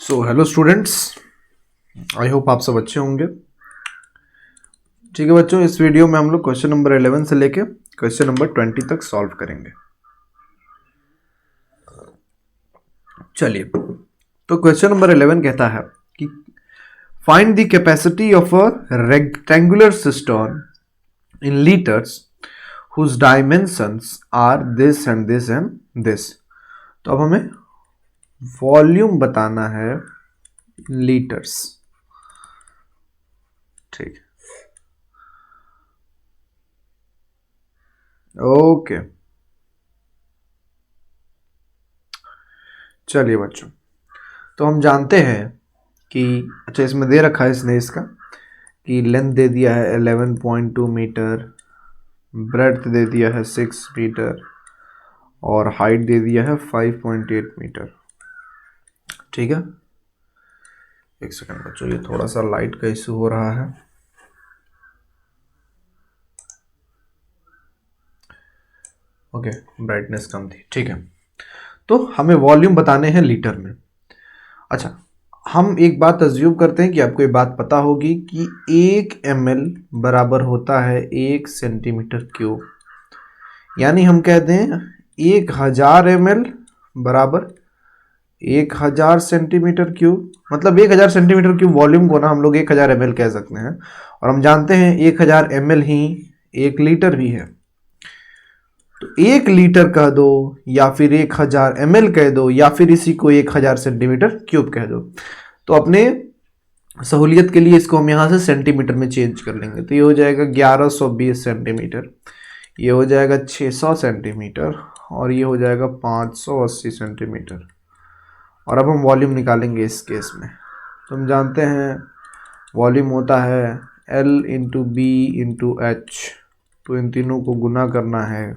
So hello students, I hope आप सब अच्छे होंगे। ठीक है बच्चों, इस वीडियो में हम लोग क्वेश्चन नंबर 11 से लेके क्वेश्चन नंबर 20 तक सॉल्व करेंगे। चलिए, तो क्वेश्चन नंबर 11 कहता है कि find the capacity of a rectangular system in litres whose dimensions are this and this and this. तो अब हमें वॉल्यूम बताना है लीटर्स। ठीक, ओके। चलिए बच्चों, तो हम जानते हैं कि अच्छा, इसमें दे रखा है इसने इसका कि लेंथ दे दिया है 11.2 मीटर, ब्रेड्थ दे दिया है 6 मीटर और हाइट दे दिया है 5.8 मीटर। ठीक है, एक सेकंड बच्चों, ये थोड़ा सा लाइट का इशू हो रहा है। ओके, ब्राइटनेस कम थी। ठीक है, तो हमें वॉल्यूम बताने हैं लीटर में। अच्छा, हम एक बात अज्यूम करते हैं कि आपको ये बात पता होगी कि 1 ml बराबर होता है 1 सेंटीमीटर क्यूब। यानी हम कहते हैं 1000 ml बराबर 1000 सेंटीमीटर क्यूब, मतलब 1000 सेंटीमीटर क्यूब वॉल्यूम को ना हम लोग 1000 ml कह सकते हैं। और हम जानते हैं 1000 ml ही 1 लीटर भी है। तो 1 लीटर कह दो या फिर 1000 ml कह दो या फिर इसी को 1000 सेंटीमीटर क्यूब कह दो। तो अपने सहूलियत के लिए इसको हम यहाँ से सेंटीमीटर में चेंज कर लेंगे। तो ये हो जाएगा 1120 सेंटीमीटर, ये हो जाएगा 600 सेंटीमीटर और ये हो जाएगा 580 सेंटीमीटर। और अब हम वॉल्यूम निकालेंगे इस केस में। तो हम जानते हैं वॉल्यूम होता है L into B into H. तो इन तीनों को गुना करना है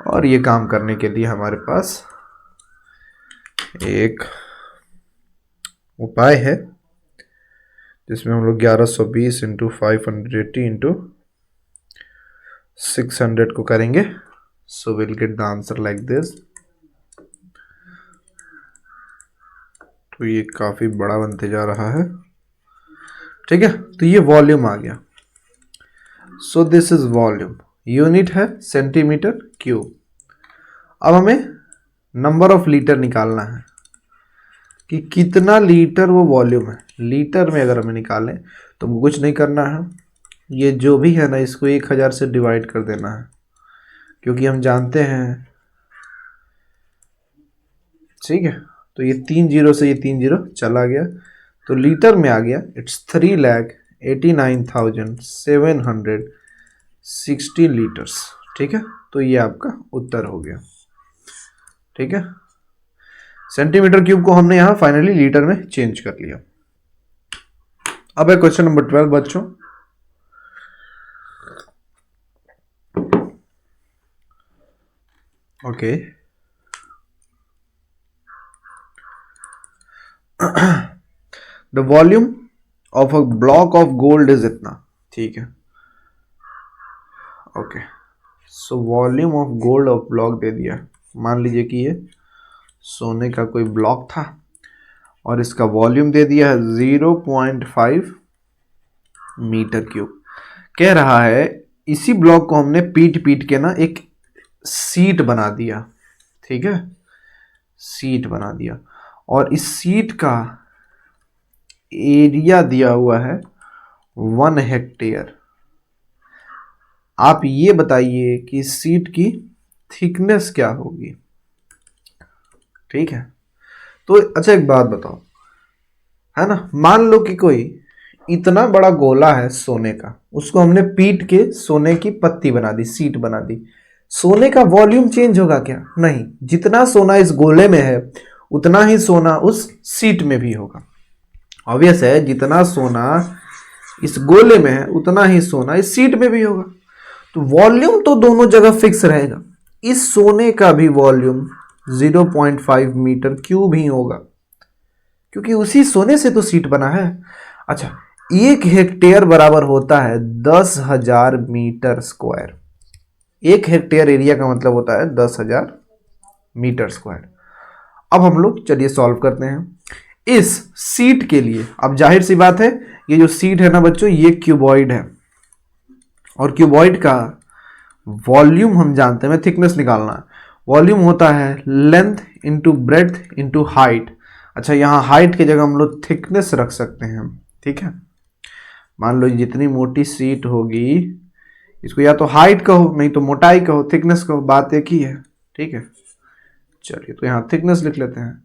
और ये काम करने के लिए हमारे पास एक उपाय है जिसमें हम लोग 1120 इंटू 580 इंटू 600 को करेंगे। So will get the answer like this. तो ये काफी बड़ा बनते जा रहा है। ठीक है, तो ये वॉल्यूम आ गया। So this is volume, unit है सेंटीमीटर क्यूब। अब हमें नंबर ऑफ लीटर निकालना है कि कितना लीटर वो वॉल्यूम है। लीटर में अगर हमें निकालें तो कुछ नहीं करना है, ये जो भी है ना इसको 1000 से डिवाइड कर देना है, क्योंकि हम जानते हैं। ठीक है, तो ये 3 जीरो से ये 3 जीरो चला गया, तो लीटर में आ गया इट्स 3,89,760 लीटर्स। ठीक है, तो ये आपका उत्तर हो गया। ठीक है, सेंटीमीटर क्यूब को हमने यहां फाइनली लीटर में चेंज कर लिया। अब है क्वेश्चन नंबर 12 बच्चों। Okay, the volume of a block of gold is इतना। ठीक है, okay. So volume of gold of block दे दिया। मान लीजिए कि ये सोने का कोई ब्लॉक था और इसका वॉल्यूम दे दिया है 0.5 मीटर क्यूब। कह रहा है इसी ब्लॉक को हमने पीट पीट के ना एक सीट बना दिया। ठीक है, सीट बना दिया और इस सीट का एरिया दिया हुआ है 1 हेक्टेयर। आप ये बताइए कि सीट की थिकनेस क्या होगी। ठीक है, तो अच्छा एक बात बताओ, है ना, मान लो कि कोई इतना बड़ा गोला है सोने का, उसको हमने पीट के सोने की पत्ती बना दी, सीट बना दी। सोने का वॉल्यूम चेंज होगा क्या? नहीं, जितना सोना इस गोले में है उतना ही सोना उस सीट में भी होगा। ऑब्वियस है, जितना सोना इस गोले में है उतना ही सोना इस सीट में भी होगा। तो वॉल्यूम तो दोनों जगह फिक्स रहेगा। इस सोने का भी वॉल्यूम 0.5 मीटर क्यूब ही होगा, क्योंकि उसी सोने से तो सीट बना है। अच्छा, 1 हेक्टेयर बराबर होता है 10,000 मीटर स्क्वायर। 1 हेक्टेयर एरिया का मतलब होता है 10,000 मीटर स्क्वायर। अब हम लोग चलिए सॉल्व करते हैं इस सीट के लिए। अब जाहिर सी बात है, ये जो सीट है ना बच्चों, ये क्यूबॉइड है, और क्यूबॉइड का वॉल्यूम हम जानते हैं, थिकनेस निकालना है। वॉल्यूम होता है length into breadth into height. अच्छा, यहाँ हाइट की जगह हम लोग थिकनेस रख सकते हैं, ठीक है। मान लो जितनी मोटी सीट होगी, इसको या तो हाइट कहो नहीं तो मोटाई कहो, थिकनेस कहो, बात एक ही है, ठीक है। चलिए तो यहाँ थिकनेस लिख लेते हैं।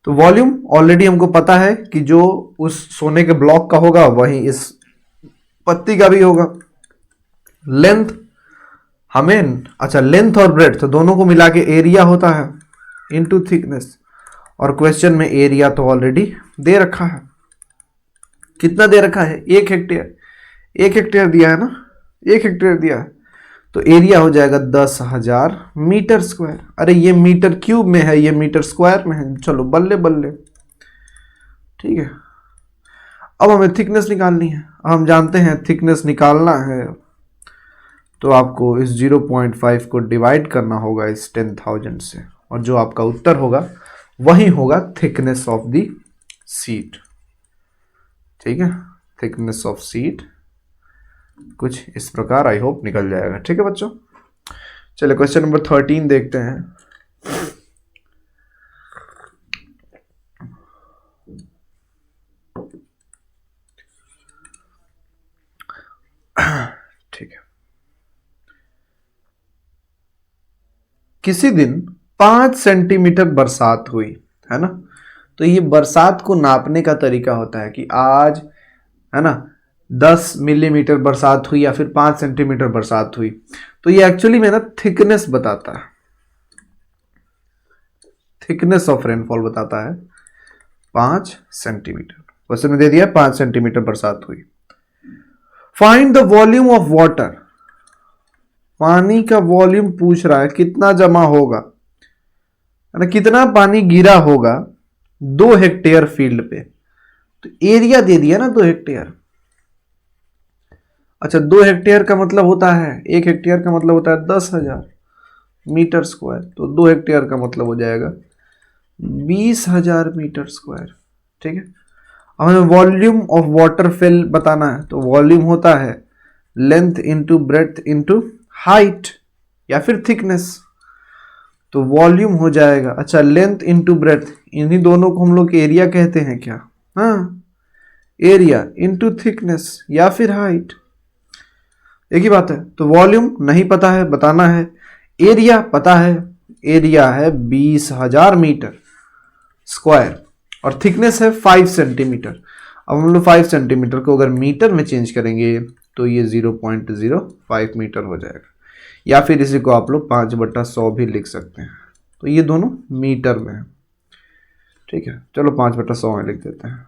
तो वॉल्यूम ऑलरेडी हमको पता है कि जो उस सोने के ब्लॉक का होगा वही इस पत्ती का भी होगा। लेंथ हमें, अच्छा लेंथ और ब्रेड्थ तो दोनों को मिला के एरिया होता है इनटू थिकनेस, और क्वेश्चन में एरिया तो ऑलरेडी दे रखा है। कितना दे रखा है? 1 हेक्टेयर। 1 हेक्टेयर दिया है ना, 1 हेक्टेयर दिया है, तो एरिया हो जाएगा 10,000 मीटर स्क्वायर। अरे ये मीटर क्यूब में है, ये मीटर स्क्वायर में है, चलो बल्ले बल्ले, ठीक है। अब हमें थिकनेस निकालनी है। हम जानते हैं थिकनेस निकालना है तो आपको इस 0.5 को डिवाइड करना होगा इस 10,000 से, और जो आपका उत्तर होगा वही होगा थिकनेस ऑफ द सीट, ठीक है। थिकनेस ऑफ सीट कुछ इस प्रकार आई होप निकल जाएगा, ठीक है बच्चों। चलिए क्वेश्चन नंबर 13 देखते हैं। ठीक है, किसी दिन 5 सेंटीमीटर बरसात हुई, है ना। तो ये बरसात को नापने का तरीका होता है कि आज, है ना, 10 मिलीमीटर बरसात हुई या फिर 5 सेंटीमीटर बरसात हुई। तो ये एक्चुअली में ना थिकनेस बताता है, थिकनेस ऑफ रेनफॉल बताता है 5 सेंटीमीटर। क्वेश्चन में दे दिया 5 सेंटीमीटर बरसात हुई। Find the volume of water, पानी का वॉल्यूम पूछ रहा है, कितना जमा होगा, है ना, कितना पानी गिरा होगा 2 हेक्टेयर फील्ड पे। तो एरिया दे दिया ना 2 हेक्टेयर। अच्छा, 2 हेक्टेयर का मतलब होता है, 1 हेक्टेयर का मतलब होता है 10,000 मीटर स्क्वायर, तो 2 हेक्टेयर का मतलब हो जाएगा 20,000 मीटर स्क्वायर, ठीक है। अब हमें वॉल्यूम ऑफ वाटर फिल बताना है, तो वॉल्यूम होता है length into breadth into height या फिर थिकनेस। तो वॉल्यूम हो जाएगा, अच्छा लेंथ इंटू ब्रेड्थ, इन्हीं दोनों को हम लोग एरिया कहते हैं क्या? हाँ, एरिया इंटू थिकनेस या फिर हाइट, एक ही बात है। तो वॉल्यूम नहीं पता है, बताना है। एरिया पता है, एरिया है 20,000 मीटर स्क्वायर, और थिकनेस है 5 सेंटीमीटर। अब हम लोग 5 सेंटीमीटर को अगर मीटर में चेंज करेंगे तो ये 0.05 मीटर हो जाएगा, या फिर इसी को आप लोग 5/100 भी लिख सकते हैं। तो ये दोनों मीटर में है, ठीक है। चलो 5/100 में लिख देते हैं।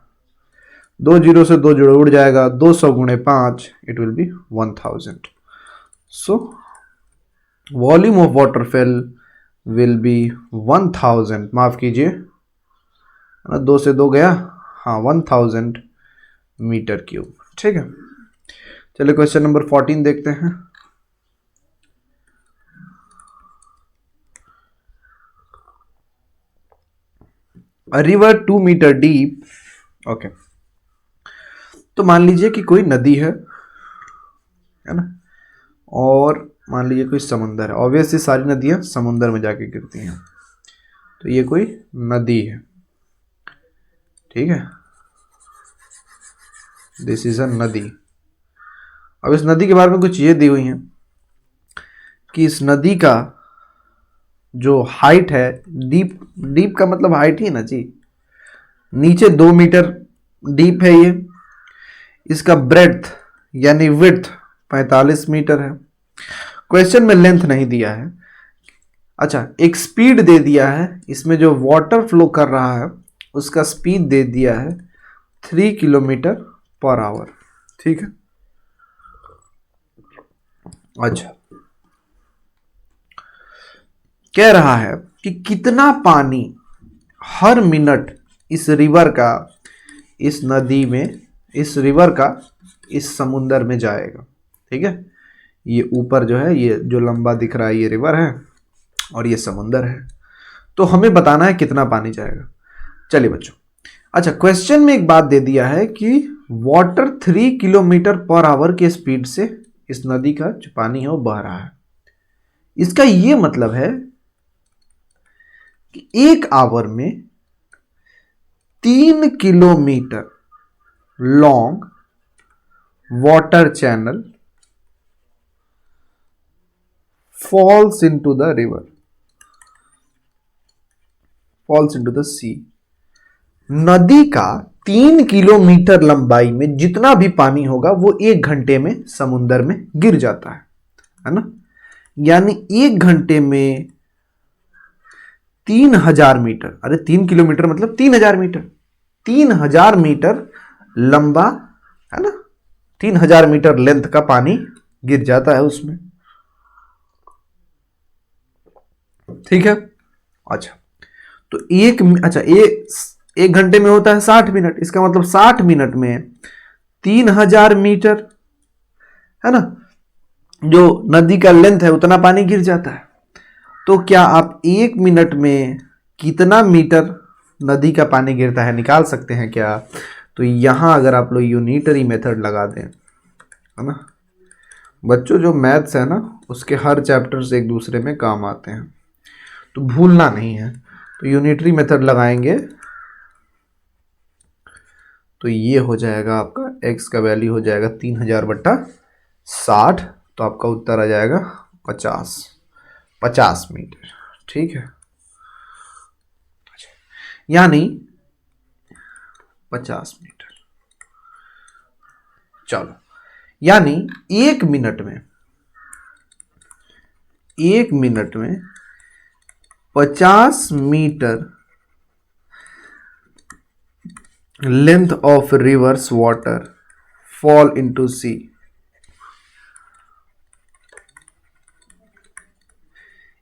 2 जीरो से 2 जीरो उड़ जाएगा, 200 गुणे 5, it will be 1000। So volume of waterfall will be 1000, माफ कीजिए, 2 से 2 गया, हाँ 1000 मीटर क्यूब, ठीक है। चलिए क्वेश्चन नंबर 14 देखते हैं। A river 2 metre deep, okay. तो मान लीजिए कि कोई नदी है ना, और मान लीजिए कोई समुंदर है। ऑब्वियसली सारी नदियां समुंदर में जाके गिरती हैं, तो ये कोई नदी है, ठीक है। दिस इज अ नदी। अब इस नदी के बारे में कुछ ये दी हुई है कि इस नदी का जो हाइट है, डीप, डीप का मतलब हाइट ही ना जी, नीचे 2 मीटर डीप है ये। इसका ब्रेड्थ यानी विड्थ 45 मीटर है। क्वेश्चन में लेंथ नहीं दिया है। अच्छा, एक स्पीड दे दिया है, इसमें जो वाटर फ्लो कर रहा है उसका स्पीड दे दिया है 3 किलोमीटर पर आवर, ठीक है। अच्छा, कह रहा है कि कितना पानी हर मिनट इस रिवर का, इस नदी में, इस रिवर का इस समुंदर में जाएगा, ठीक है। ये ऊपर जो है, ये जो लंबा दिख रहा है ये रिवर है और ये समुंदर है। तो हमें बताना है कितना पानी जाएगा। चलिए बच्चों, अच्छा क्वेश्चन में एक बात दे दिया है कि वाटर 3 किलोमीटर पर आवर के स्पीड से इस नदी का जो पानी है वो बह रहा है। इसका ये मतलब है कि 1 आवर में 3 kilometre long water channel falls into the river, falls into the sea। नदी का 3 किलोमीटर लंबाई में जितना भी पानी होगा वो 1 घंटे में समुद्र में गिर जाता है ना। यानी 1 घंटे में 3000 मीटर, अरे 3 किलोमीटर मतलब 3000 मीटर, 3000 मीटर लंबा है ना, 3000 मीटर लेंथ का पानी गिर जाता है उसमें। ठीक है। अच्छा तो एक घंटे में होता है 60 मिनट, इसका मतलब 60 मिनट में 3000 मीटर है ना, जो नदी का लेंथ है उतना पानी गिर जाता है। तो क्या आप 1 मिनट में कितना मीटर नदी का पानी गिरता है निकाल सकते हैं क्या? तो यहां अगर आप लोग यूनिटरी मेथड लगा दें, है ना बच्चों, जो मैथ्स है ना उसके हर चैप्टर्स एक दूसरे में काम आते हैं, तो भूलना नहीं है। तो यूनिटरी मेथड लगाएंगे तो ये हो जाएगा आपका x का वैल्यू हो जाएगा 3000/60, तो आपका उत्तर आ जाएगा 50 मीटर। ठीक है, यानी 50 मीटर। चलो, यानी 1 मिनट में 50 metre length of rivers water fall into sea.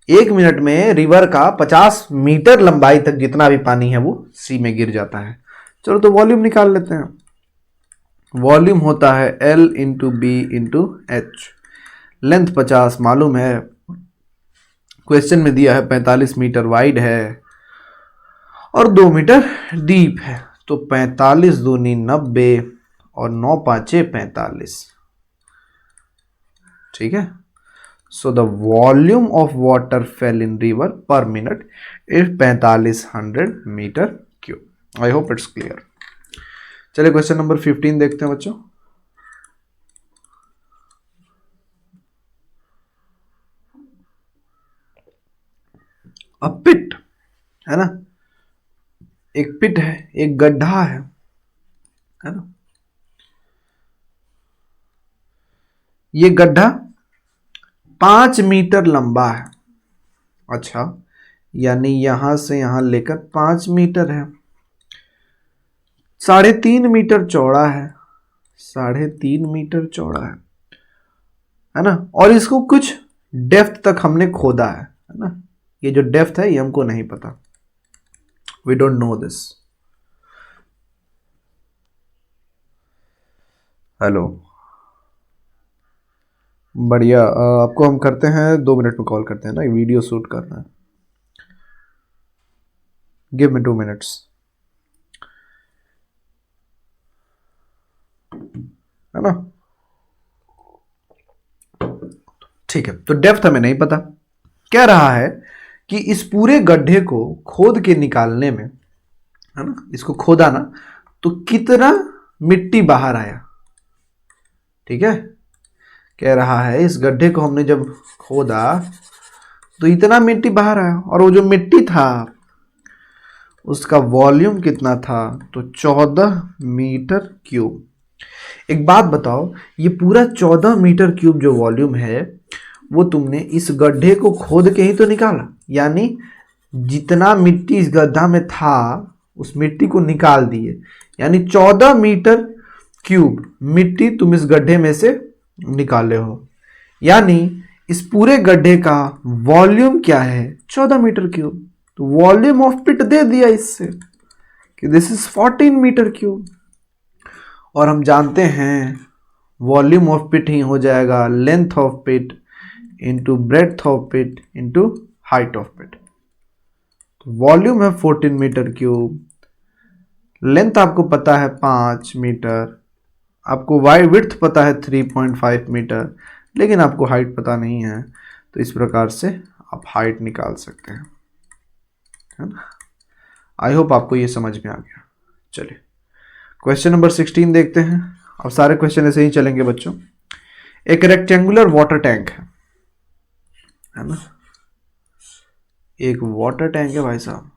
एक मिनट में रिवर का 50 मीटर लंबाई तक जितना भी पानी है वो सी में गिर जाता है। चलो तो वॉल्यूम निकाल लेते हैं। वॉल्यूम होता है L into B into H. Length 50 मालूम है, क्वेश्चन में दिया है 45 मीटर वाइड है और 2 मीटर डीप है, तो 45 दूनी 90 और 9 पांचे 45। ठीक है, so the volume of water fell in river per minute is 4500 metre cube. I hope it's clear. चलिए क्वेश्चन नंबर 15 देखते हैं बच्चों। अ पिट है ना, एक पिट है, एक गड्ढा है ना। ये गड्ढा 5 मीटर लंबा है। अच्छा, यानी यहां से यहां लेकर 5 मीटर है, 3.5 मीटर चौड़ा है, 3.5 मीटर चौड़ा है ना। और इसको कुछ डेप्थ तक हमने खोदा है ना। ये जो डेप्थ है ये हमको नहीं पता, we don't know this. Hello, बढ़िया। आपको हम करते हैं 2 मिनट में कॉल करते हैं ना, वीडियो शूट करना है। गिव मी 2 मिनट्स, है ना। ठीक है, तो डेप्थ हमें नहीं पता। कह रहा है कि इस पूरे गड्ढे को खोद के निकालने में, है ना, इसको खोदा ना तो कितना मिट्टी बाहर आया। ठीक है, कह रहा है इस गड्ढे को हमने जब खोदा तो इतना मिट्टी बाहर आया, और वो जो मिट्टी था उसका वॉल्यूम कितना था, तो 14 मीटर क्यूब। एक बात बताओ, ये पूरा 14 मीटर क्यूब जो वॉल्यूम है वो तुमने इस गड्ढे को खोद के ही तो निकाला, यानी जितना मिट्टी इस गड्ढा में था उस मिट्टी को निकाल दिए, यानी 14 मीटर क्यूब मिट्टी तुम इस गड्ढे में से निकाले हो। यानी इस पूरे गड्ढे का वॉल्यूम क्या है, 14 मीटर क्यूब। तो वॉल्यूम ऑफ पिट दे दिया इससे कि दिस इज 14 मीटर क्यूब। और हम जानते हैं वॉल्यूम ऑफ पिट ही हो जाएगा length of pit into breadth of pit into height of pit. Volume है 14 मीटर क्यूब, लेंथ आपको पता है 5 मीटर, आपको वाई विड्थ पता है 3.5 मीटर, लेकिन आपको हाइट पता नहीं है। तो इस प्रकार से आप हाइट निकाल सकते हैं, है ना। आई होप आपको ये समझ में आ गया। चलिए क्वेश्चन नंबर 16 देखते हैं। अब सारे क्वेश्चन ऐसे ही चलेंगे बच्चों। एक रेक्टेंगुलर वाटर टैंक है ना, एक वाटर टैंक है भाई साहब,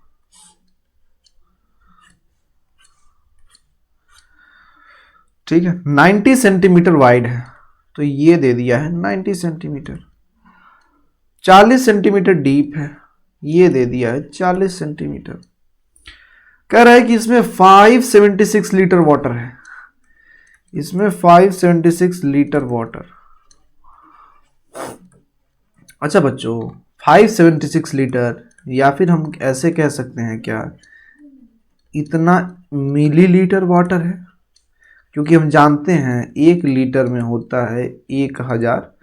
ठीक है, 90 सेंटीमीटर वाइड है, तो ये दे दिया है 90 सेंटीमीटर। 40 सेंटीमीटर डीप है, ये दे दिया है 40 सेंटीमीटर। कह रहा है कि इसमें 576 लीटर वाटर है, इसमें 576 लीटर वाटर। अच्छा बच्चों 576 लीटर, या फिर हम ऐसे कह सकते हैं क्या, इतना मिलीलीटर वाटर है, क्योंकि हम जानते हैं 1 लीटर में होता है 1000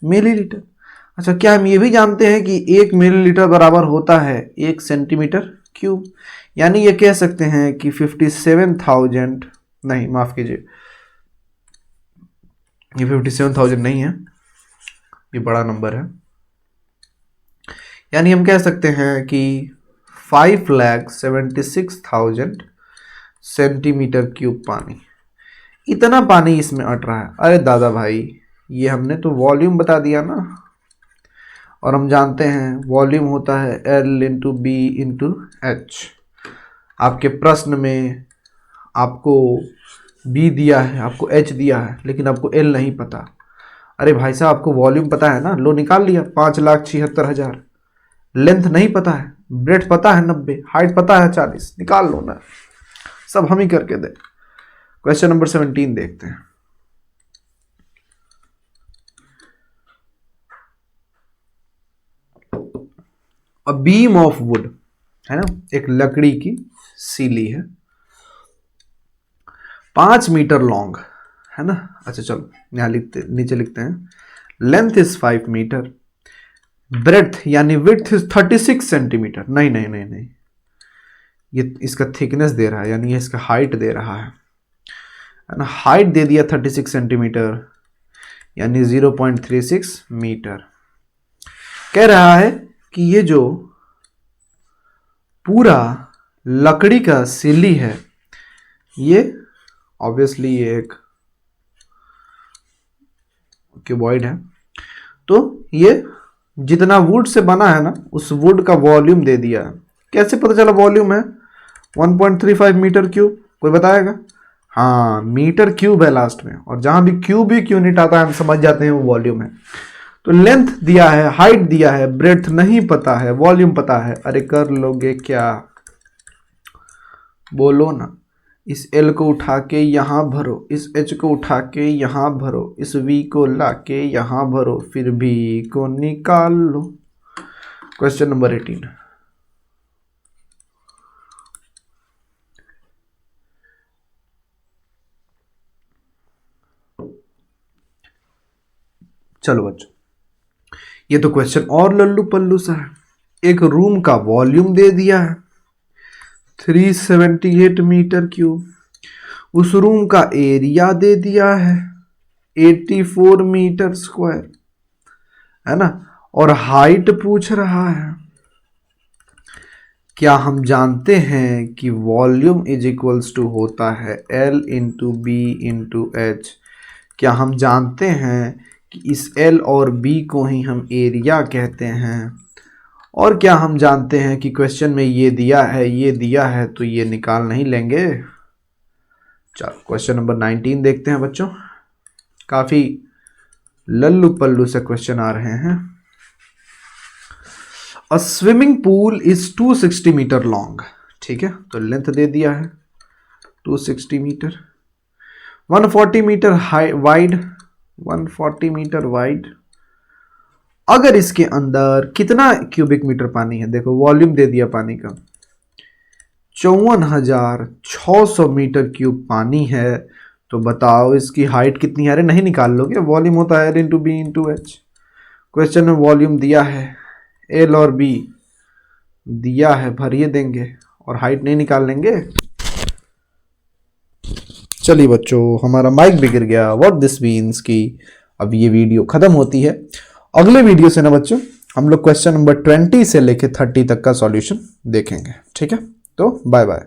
मिलीलीटर। अच्छा क्या हम ये भी जानते हैं कि 1 मिलीलीटर बराबर होता है 1 सेंटीमीटर क्यूब, यानी ये कह सकते हैं कि 57,000, नहीं माफ कीजिए, ये 57,000 नहीं है, ये बड़ा नंबर है, यानी हम कह सकते हैं कि 5,76,000 सेंटीमीटर क्यूब पानी, इतना पानी इसमें अट रहा है। अरे दादा भाई ये हमने तो वॉल्यूम बता दिया ना, और हम जानते हैं वॉल्यूम होता है L into B into H. आपके प्रश्न में आपको B दिया है, आपको H दिया है, लेकिन आपको L नहीं पता। अरे भाई साहब आपको वॉल्यूम पता है ना, लो निकाल लिया 5,76,000। लेंथ नहीं पता है, ब्रेड्थ पता है 90, हाइट पता है 40, निकाल लो ना, सब हम ही करके दे। क्वेश्चन नंबर 17 देखते हैं। अ बीम ऑफ वुड है ना, एक लकड़ी की सीली है, 5 मीटर लॉन्ग है ना। अच्छा चलो यहां लिखते, नीचे लिखते हैं, लेंथ इज 5 मीटर, ब्रेड्थ यानी विड्थ इज 36 सेंटीमीटर। नहीं नहीं नहीं नहीं, ये इसका थिकनेस दे रहा है, यानी ये इसका हाइट दे रहा है ना। हाइट दे दिया 36 सेंटीमीटर, यानी 0.36 मीटर। कह रहा है कि ये जो पूरा लकड़ी का सिल्ली है, ये ऑब्वियसली ये एक क्यूबॉइड है, तो ये जितना वुड से बना है ना, उस वुड का वॉल्यूम दे दिया है। कैसे पता चला वॉल्यूम है? 1.35 मीटर क्यूब, कोई बताएगा? हाँ मीटर क्यूब है लास्ट में, और जहां भी क्यूब यूनिट आता है हम समझ जाते हैं वो वॉल्यूम है। तो लेंथ दिया है, हाइट दिया है, ब्रेड्थ नहीं पता है, वॉल्यूम पता है। अरे कर लोगे क्या, बोलो ना। इस L को उठा के यहाँ भरो, इस H को उठा के यहाँ भरो, इस V को ला के यहाँ भरो, फिर B को निकाल लो। Question number 18। चलो बच्चों, ये तो क्वेश्चन और लल्लू पल्लू सा है। एक रूम का वॉल्यूम दे दिया है 378 मीटर क्यूब, उस रूम का एरिया दे दिया है 84 मीटर स्क्वायर, है ना, और हाइट पूछ रहा है। क्या हम जानते हैं कि वॉल्यूम इज इक्वल्स टू होता है L into B into H? क्या हम जानते हैं कि इस L और B को ही हम एरिया कहते हैं? और क्या हम जानते हैं कि क्वेश्चन में ये दिया है, ये दिया है, तो ये निकाल नहीं लेंगे? चलो क्वेश्चन नंबर 19 देखते हैं बच्चों। काफी लल्लू पल्लू से क्वेश्चन आ रहे हैं। A swimming pool is 260 metre long, ठीक है, तो लेंथ दे दिया है 260 metre, 140 metre wide, 140 metre wide. अगर इसके अंदर कितना क्यूबिक मीटर पानी है, देखो वॉल्यूम दे दिया पानी का 54,600 मीटर क्यूब पानी है, तो बताओ इसकी हाइट कितनी है? अरे नहीं निकाल लोगे, वॉल्यूम होता है L into B into H. Question में वॉल्यूम दिया है L और B दिया है भरिए देंगे और हाइट नहीं निकाल लेंगे। चलिए बच्चों, हमारा माइक भी गिर गया। व्हाट दिस मीन्स कि अब ये वीडियो खत्म होती है। अगले वीडियो से ना बच्चों हम लोग क्वेश्चन नंबर 20 से लेके 30 तक का सॉल्यूशन देखेंगे। ठीक है, तो बाय बाय।